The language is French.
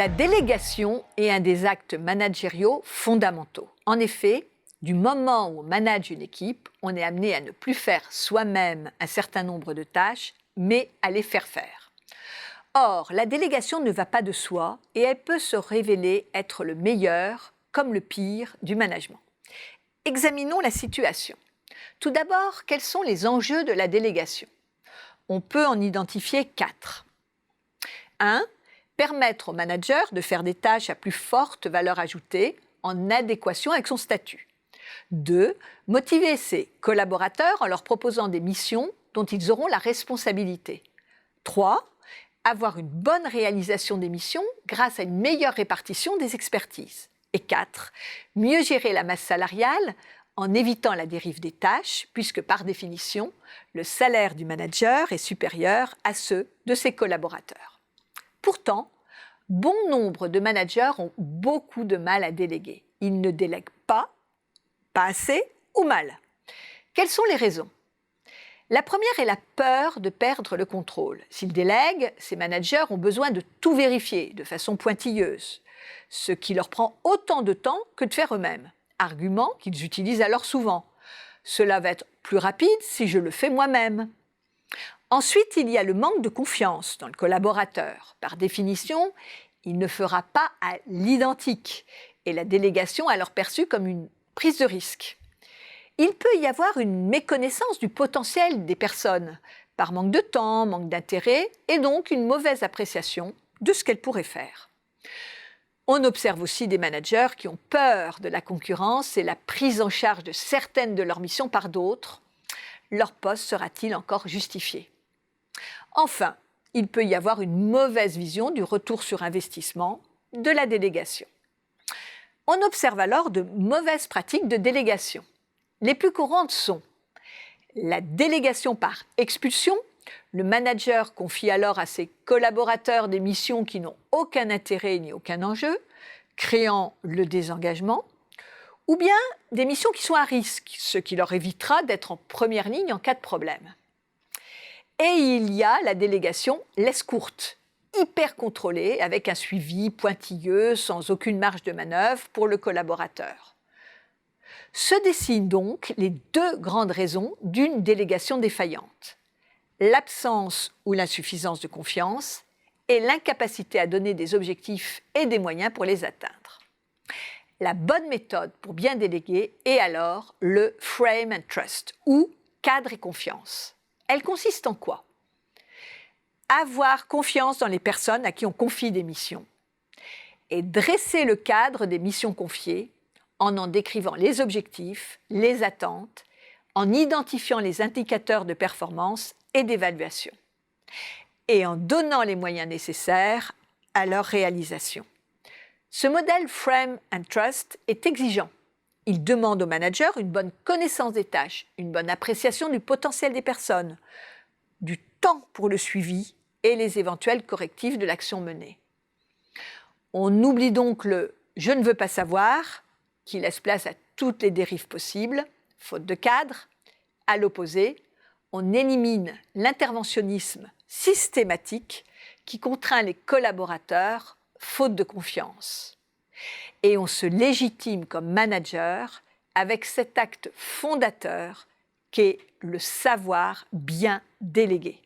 La délégation est un des actes managériaux fondamentaux. En effet, du moment où on manage une équipe, on est amené à ne plus faire soi-même un certain nombre de tâches, mais à les faire faire. Or, la délégation ne va pas de soi et elle peut se révéler être le meilleur comme le pire du management. Examinons la situation. Tout d'abord, quels sont les enjeux de la délégation? On peut en identifier 4. 1. Permettre au manager de faire des tâches à plus forte valeur ajoutée en adéquation avec son statut. 2. Motiver ses collaborateurs en leur proposant des missions dont ils auront la responsabilité. 3. Avoir une bonne réalisation des missions grâce à une meilleure répartition des expertises. Et 4. Mieux gérer la masse salariale en évitant la dérive des tâches, puisque par définition, le salaire du manager est supérieur à ceux de ses collaborateurs. Pourtant, bon nombre de managers ont beaucoup de mal à déléguer. Ils ne délèguent pas assez ou mal. Quelles sont les raisons? La première est la peur de perdre le contrôle. S'ils délèguent, ces managers ont besoin de tout vérifier de façon pointilleuse, ce qui leur prend autant de temps que de faire eux-mêmes. Argument qu'ils utilisent alors souvent. Cela va être plus rapide si je le fais moi-même. Ensuite, il y a le manque de confiance dans le collaborateur. Par définition, il ne fera pas à l'identique et la délégation est alors perçue comme une prise de risque. Il peut y avoir une méconnaissance du potentiel des personnes, par manque de temps, manque d'intérêt, et donc une mauvaise appréciation de ce qu'elles pourraient faire. On observe aussi des managers qui ont peur de la concurrence et la prise en charge de certaines de leurs missions par d'autres. Leur poste sera-t-il encore justifié? Enfin, il peut y avoir une mauvaise vision du retour sur investissement de la délégation. On observe alors de mauvaises pratiques de délégation. Les plus courantes sont la délégation par expulsion. Le manager confie alors à ses collaborateurs des missions qui n'ont aucun intérêt ni aucun enjeu, créant le désengagement, ou bien des missions qui sont à risque, ce qui leur évitera d'être en première ligne en cas de problème. Et il y a la délégation laisse courte, hyper contrôlée, avec un suivi pointilleux, sans aucune marge de manœuvre pour le collaborateur. Se dessinent donc les deux grandes raisons d'une délégation défaillante: l'absence ou l'insuffisance de confiance et l'incapacité à donner des objectifs et des moyens pour les atteindre. La bonne méthode pour bien déléguer est alors le frame and trust, ou cadre et confiance. Elle consiste en quoi? Avoir confiance dans les personnes à qui on confie des missions et dresser le cadre des missions confiées en décrivant les objectifs, les attentes, en identifiant les indicateurs de performance et d'évaluation et en donnant les moyens nécessaires à leur réalisation. Ce modèle Frame and Trust est exigeant. Il demande au manager une bonne connaissance des tâches, une bonne appréciation du potentiel des personnes, du temps pour le suivi et les éventuels correctifs de l'action menée. On oublie donc le « je ne veux pas savoir » qui laisse place à toutes les dérives possibles, faute de cadre. À l'opposé, on élimine l'interventionnisme systématique qui contraint les collaborateurs, faute de confiance. Et on se légitime comme manager avec cet acte fondateur qu'est le savoir bien déléguer.